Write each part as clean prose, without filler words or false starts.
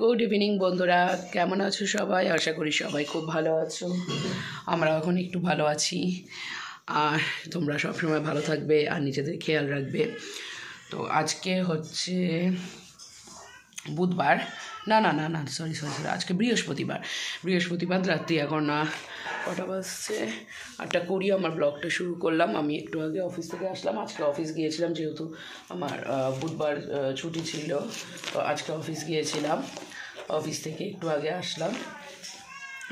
Good evening বন্ধুরা, কেমন আছো সবাই? আশা করি সবাই খুব ভালো আছো। আমরা এখন একটু ভালো আছি। আর তোমরা সবসময় ভালো থাকবে আর নিজেদের খেয়াল রাখবে। তো আজকে হচ্ছে বুধবার, না না না না সরি সরি সরি আজকে বৃহস্পতিবার রাত্রি। এখন কটা বাজছে? 8:20। আমার ব্লগটা শুরু করলাম। আমি একটু আগে অফিস থেকে আসলাম। আজকে অফিস গিয়েছিলাম, যেহেতু আমার বুধবার ছুটি ছিল, তো আজকে অফিস গিয়েছিলাম। অফিস থেকে একটু আগে আসলাম,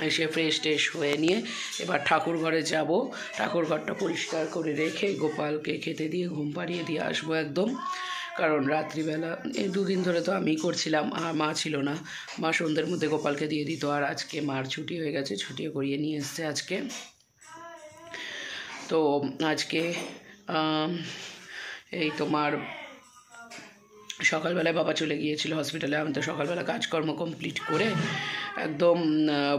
এসে ফ্রেশ ট্রেশ হয়ে নিয়ে এবার ঠাকুর ঘরে যাব। ঠাকুর ঘরটা পরিষ্কার করে রেখে গোপালকে খেতে দিয়ে ঘুম পাড়িয়ে দিয়ে আসবো একদম। কারণ রাত্রিবেলা এই দুদিন ধরে তো আমিই করছিলাম, আর মা ছিল না। মা সন্ধ্যের মধ্যে গোপালকে দিয়ে দিত, আর আজকে মার ছুটি হয়ে গেছে, ছুটিও করিয়ে নিয়ে এসছে আজকে। তো আজকে এই তোমার সকালবেলায় বাবা চলে গিয়েছিল হসপিটালে। আমি তো সকালবেলা কাজকর্ম কমপ্লিট করে একদম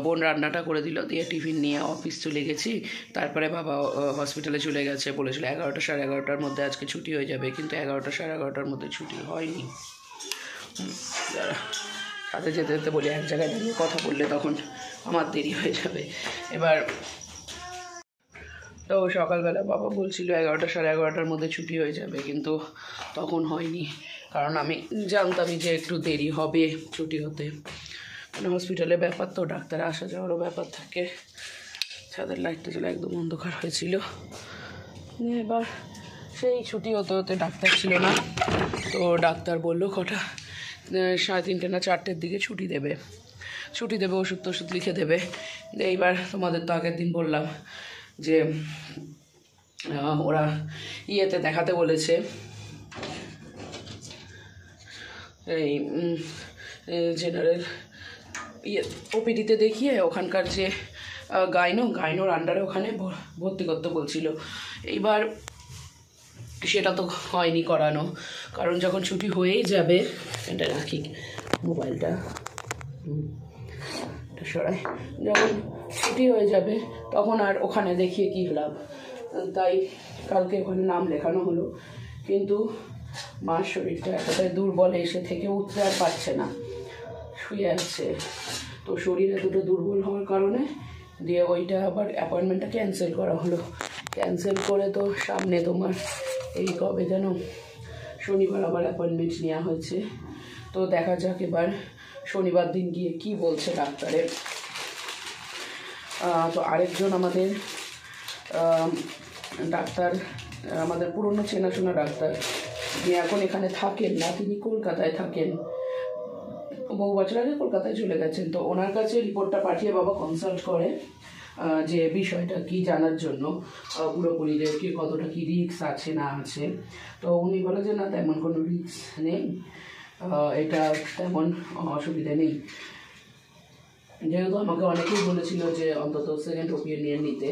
বোন রান্নাটা করে দিল, দিয়ে টিফিন নিয়ে অফিস চলে গেছি। তারপরে বাবা হসপিটালে চলে গেছে, বলেছিল 11টা সাড়ে 11টার মধ্যে আজকে ছুটি হয়ে যাবে, কিন্তু 11টা সাড়ে 11টার মধ্যে ছুটি হয়নি। সাথে যেতে যেতে বলি এক জায়গায় দাঁড়িয়ে কথা বললে তখন আমার দেরি হয়ে যাবে। এবার তো সকালবেলা বাবা বলছিল 11টা সাড়ে 11টার মধ্যে ছুটি হয়ে যাবে, কিন্তু তখন হয়নি। কারণ আমি জানতামই যে একটু দেরি হবে ছুটি হতে, মানে হসপিটালে ব্যাপার তো, ডাক্তার আসা যাওয়ারও ব্যাপার থাকে। ছাদের লাইটটা চলে একদম অন্ধকার হয়েছিল। এবার সেই ছুটি হতে হতে ডাক্তার ছিল না, তো ডাক্তার বললো কটা 3:30 না 4টের দিকে ছুটি দেবে, ওষুধ টষুধ লিখে দেবে। এইবার তোমাদের তো আগের দিন বললাম যে ওরা ইয়েতে দেখাতে বলেছে, এই জেনারেল ওপিডিতে দেখিয়ে ওখানকার যে গাইনোর আন্ডারে ওখানে ভর্তি করতে বলছিল। এইবার সেটা তো হয়নি করানো, কারণ যখন ছুটি হয়েই যাবে, এটা রাখি মোবাইলটা সরাই, যখন ছুটি হয়ে যাবে তখন আর ওখানে দেখিয়ে কী লাভ। তাই কালকে ওখানে নাম লেখানো হলো, কিন্তু মার শরীরটা এতটাই দুর্বল, এসে থেকে উঠতে আর পারছে না, শুয়ে আছে। তো শরীর এতটা দুর্বল হওয়ার কারণে দিয়ে ওইটা আবার অ্যাপয়েন্টমেন্টটা ক্যান্সেল করা হলো। ক্যান্সেল করে তো সামনে তোমার এই কবে যেন শনিবার আবার অ্যাপয়েন্টমেন্ট নেওয়া হয়েছে। তো দেখা যাক এবার শনিবার দিন গিয়ে কি বলছে ডাক্তারের। তো আরেকজন আমাদের ডাক্তার, আমাদের পুরনো চেনাশোনা ডাক্তার, যিনি এখন এখানে থাকেন না, তিনি কলকাতায় থাকেন, বহু বছর আগে কলকাতায় চলে গেছেন। তো ওনার কাছে রিপোর্টটা পাঠিয়ে বাবা কনসাল্ট করে যে বিষয়টা কি জানার জন্য, পুরোপুরি যে কি কতটা কি রিস্ক আছে না আছে। তো উনি বলে যে না, তেমন কোনো রিস্ক নেই, এটা তেমন অসুবিধা নেই। যেহেতু আমাকে অনেকেই বলেছিল যে অন্তত সেকেন্ড ওপিনিয়ন নিতে,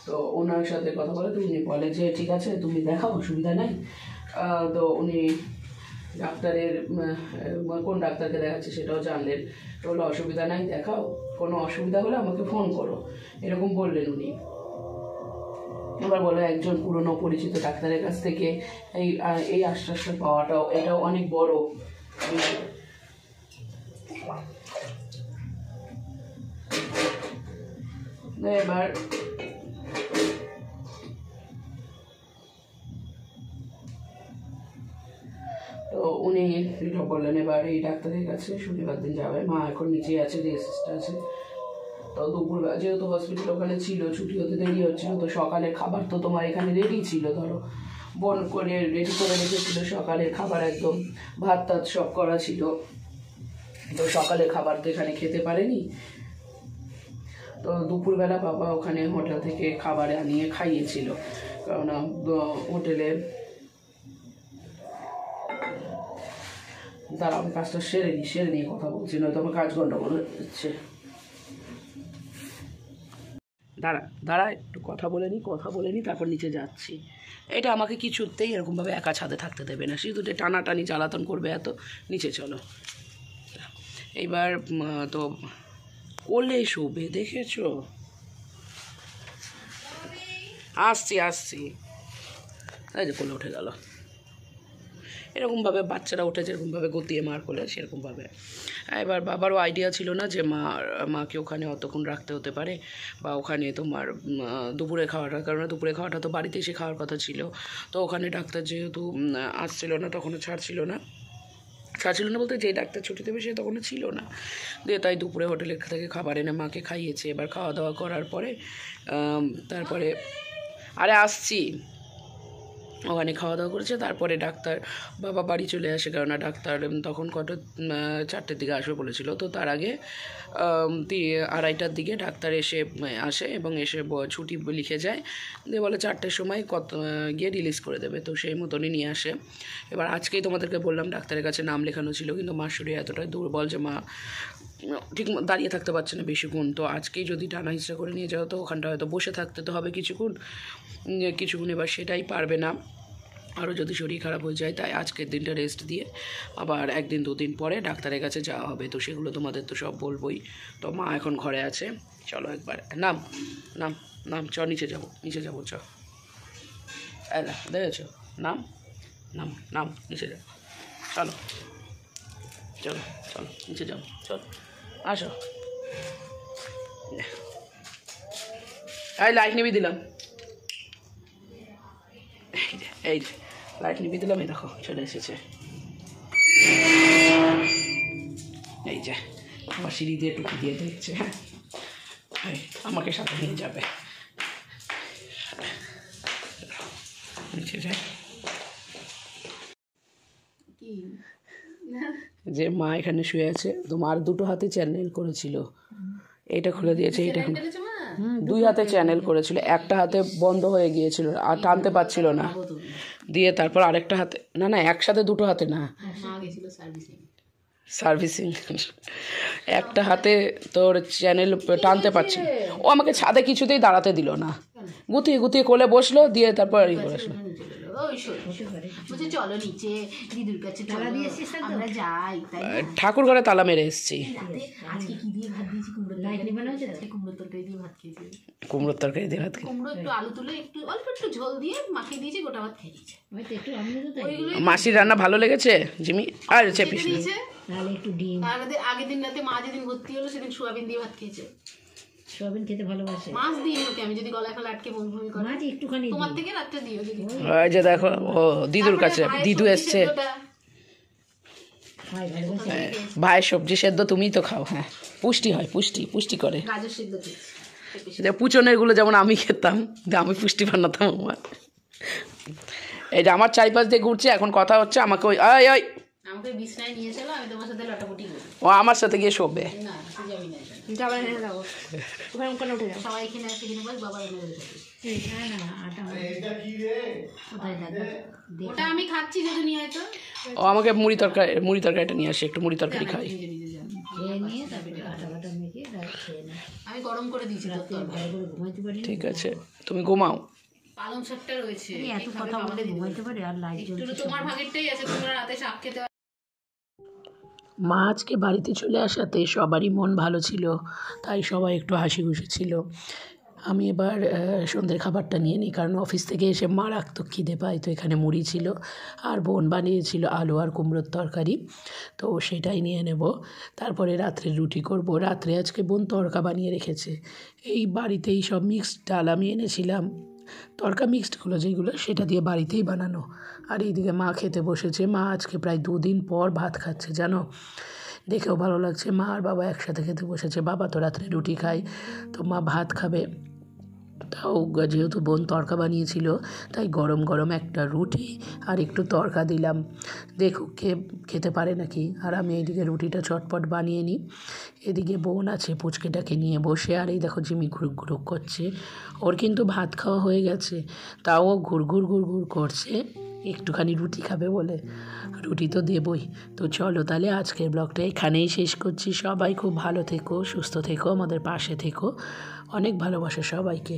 তো ওনার সাথে কথা বলে তো উনি বলে যে ঠিক আছে তুমি দেখাও, অসুবিধা নেই। তো উনি ডাক্তারের কোন ডাক্তারকে দেখাচ্ছে সেটাও জানলেন, তো বললো অসুবিধা নাই, দেখাও, কোনো অসুবিধা হলে আমাকে ফোন করো, এরকম বললেন উনি। এবার বলো একজন পুরনো পরিচিত ডাক্তারের কাছ থেকে এই আশ্বাসটা পাওয়াটাও এটাও অনেক বড়। এবার তো উনি বললেন এবার এই ডাক্তারের কাছে শনিবার দিন যাবে। মা এখন নিচে আছে, রেস্ট আছে। তো দুপুরবেলা যেহেতু হসপিটাল ওখানে ছিল, ছুটি হতে দেরি হচ্ছিল, তো সকালের খাবার তো তোমার এখানে রেডি ছিল, ধরো বোন করে রেডি করে রেখেছিল সকালের খাবার, একদম ভাত টাত সব করা ছিল। তো সকালের খাবার তো এখানে খেতে পারেনি, তো দুপুরবেলা বাবা ওখানে হোটেল থেকে খাবার আনিয়ে খাইয়েছিল। কারণ হোটেলে দাঁড়া, আমি কাজটা সেরে নিয়ে কথা বলছি, নয়তো আমার কাজ গন্ডগোল হচ্ছে। দাঁড়া একটু কথা বলে নি তারপর নিচে যাচ্ছি। এটা আমাকে কিছুতেই এরকমভাবে একা ছাদে থাকতে দেবে না, শুধু টানাটানি জ্বালাতন করবে এত। নিচে চলো। এইবার তো কোলে শোবে, দেখেছো? আসছি তাই যে কোলে উঠে গেল। এরকমভাবে বাচ্চারা ওঠে যেরকমভাবে গতিয়ে মার কোলে সেরকমভাবে। এবার বাবারও আইডিয়া ছিল না যে মাকে ওখানে অতক্ষণ রাখতে হতে পারে, বা ওখানে তোমার দুপুরে খাওয়াটার কারণে দুপুরে খাওয়াটা তো বাড়িতে এসে খাওয়ার কথা ছিল। তো ওখানে ডাক্তার যেহেতু আসছিল না, তখনও ছাড়ছিল না বলতে যেই ডাক্তার ছুটি দেবে সে তখনও ছিল না। দিয়ে তাই দুপুরে হোটেলে থেকে খাবার এনে মাকে খাইয়েছে। এবার খাওয়া দাওয়া করার পরে তারপরে আসছি, ওখানে খাওয়া দাওয়া করেছে। তারপরে বাবা বাড়ি চলে আসে, কেননা ডাক্তার তখন 4টের দিকে আসবে বলেছিল। তো তার আগে 2:30টার দিকে ডাক্তার আসে এবং এসে ছুটি লিখে যায়, দিয়ে বলে 4টের সময় গিয়ে রিলিজ করে দেবে। তো সেই মতনই নিয়ে আসে। এবার আজকেই তোমাদেরকে বললাম ডাক্তারের কাছে নাম লেখানো ছিল, কিন্তু মার শরীর এতটাই দুর্বল যে মা ঠিক দাঁড়িয়ে থাকতে পারছে না বেশিক্ষণ। তো আজকেই যদি টানা হিচড়া করে নিয়ে যাও তো ওখানটা হয়তো বসে থাকতে তো হবে কিছুক্ষণ, এবার সেটাই পারবে না, আরও যদি শরীর খারাপ হয়ে যায়। তাই আজকের দিনটা রেস্ট দিয়ে আবার 1-2 দিন পরে ডাক্তারের কাছে যাওয়া হবে। তো সেগুলো তোমাদের তো সব বলবোই। তো মা এখন ঘরে আছে, চলো একবার নাম নাম নাম চ নিচে যাবো চ দেখেছ, নাম নাম নাম নিচে যাও, চলো চলো চলো নিচে যাও, চলো আসো। লাইট নিবি দিলাম, এই লাইট নিবি দিলাম, এই দেখো চলে এসেছে। এই যে আমার সিঁড়ি দিয়ে টুকি দিয়ে দেখছে, হ্যাঁ আমাকে সাথে নিয়ে যাবে। যে মা এখানে শুয়ে আছে, তো মার 2 হাতে চ্যানেল করেছিল, এটা খুলে দিয়েছে, এটা 2 হাতে চ্যানেল করেছিল, একটা হাতে বন্ধ হয়ে গিয়েছিল আর টানতে পারছিল না, দিয়ে তারপর আরেকটা হাতে না একসাথে 2 হাতে না সার্ভিসিং, একটা হাতে তোর চ্যানেল টানতে পারছিল। ও আমাকে ছাদে কিছুতেই দাঁড়াতে দিল না, গুতিয়ে কোলে বসলো, দিয়ে তারপর ই করে আসলো। ঠাকুর ঘরে তালা মেরে এসেছি, কুমড়োর তরকারি দিয়ে ভাত মাসির রান্না ভালো লেগেছে জিমি, আর চেপে আগের দিন রাতে মা যেদিন ভর্তি হলো সেদিন সোয়াবিন দিয়ে ভাত খেয়েছে। সোয়াবিন খেতে ভালোবাসে, মাছ দিই ওকে আমি, যদি গলায় ফেলে আটকে বমি করে মাছ একটুখানি তোমার থেকে রাখতে দিও দিদি। ওই যে দেখো ও দিদুর কাছে, দিদু এসছে, ভাইয়ের সবজি সেদ্ধ তুমিই তো খাও, হ্যাঁ পুষ্টি হয়, পুষ্টি করে। গাজর সেদ্ধ পুচনের গুলো যেমন আমি খেতাম, আমি পুষ্টি বানাতাম আমার। এই যে আমার চারিপাশ দিয়ে ঘুরছে, এখন কথা হচ্ছে, আমাকে ওই আমাকে বিছনায় নিয়ে চলো, আমি তোমার সাথে লটাপটি করি। ও আমার সাথে গিয়ে শোবে, না তুই যাবি না, যাবে না, যাবো ওখানে ওখানে উঠে যাও, সবাই এখানে আসে, কিনে বল বাবা এনে দেবে। ওটা আমি খাচ্ছি, যদি নিয়ে আয় তো। ও আমাকে মুড়ি তরকারিটা নিয়ে আসে, একটু মুড়ি তরকারি খাই। আমি গরম করে দিয়েছি, ঠিক আছে তুমি ঘুমাও। পালং শাকটা রয়েছে, এত কথা বলে ঘুমাইতে পারে, আর লাইট জ্বলছে, তোমার ভাগেরটাই আছে, তোমরা রাতে শাক খেতে। মা আজকে বাড়িতে চলে আসাতে সবারই মন ভালো ছিল, তাই সবাই একটু হাসি খুশি ছিল। আমি এবার সন্ধ্যের খাবারটা নিয়ে নিই, কারণ অফিস থেকে এসে মারাত্মক খিদে পাই। তো এখানে মুড়ি ছিল আর বোন বানিয়েছিল আলু আর কুমড়োর তরকারি, তো সেটাই নিয়ে নেব। তারপরে রাত্রে রুটি করব। রাত্রে আজকে বোন তড়কা বানিয়ে রেখেছে, এই বাড়িতেই সব মিক্সড ডাল আমি এনেছিলাম, তড়কা মিক্সডগুলো যেগুলো সেটা দিয়ে বাড়িতেই বানানো। আর এইদিকে মা খেতে বসেছে, মা আজকে প্রায় 2 দিন পর ভাত খাচ্ছে জানো, দেখেও ভালো লাগছে। মা আর বাবা একসাথে খেতে বসেছে, বাবা তো রাত্রে রুটি খায়, তো মা ভাত খাবে। তাও যেহেতু বোন তড়কা বানিয়েছিল, তাই গরম গরম একটা রুটি আর একটু তড়কা দিলাম, দেখুক খেতে পারে নাকি। আর আমি এইদিকে রুটিটা চটপট বানিয়ে নিই। এদিকে বোন আছে পুচকেটাকে নিয়ে বসে, আর এই দেখো জিমি ঘুরুক ঘুরুক করছে, ওর কিন্তু ভাত খাওয়া হয়ে গেছে, তাও ঘুরঘুর করছে একটুখানি রুটি খাবে বলে। রুটি তো দেবই। তো চলো তাহলে আজকের ব্লগটা এখানেই শেষ করছি। সবাই খুব ভালো থেকো, সুস্থ থেকো, আমাদের পাশে থেকো, অনেক ভালোবাসা সবাইকে।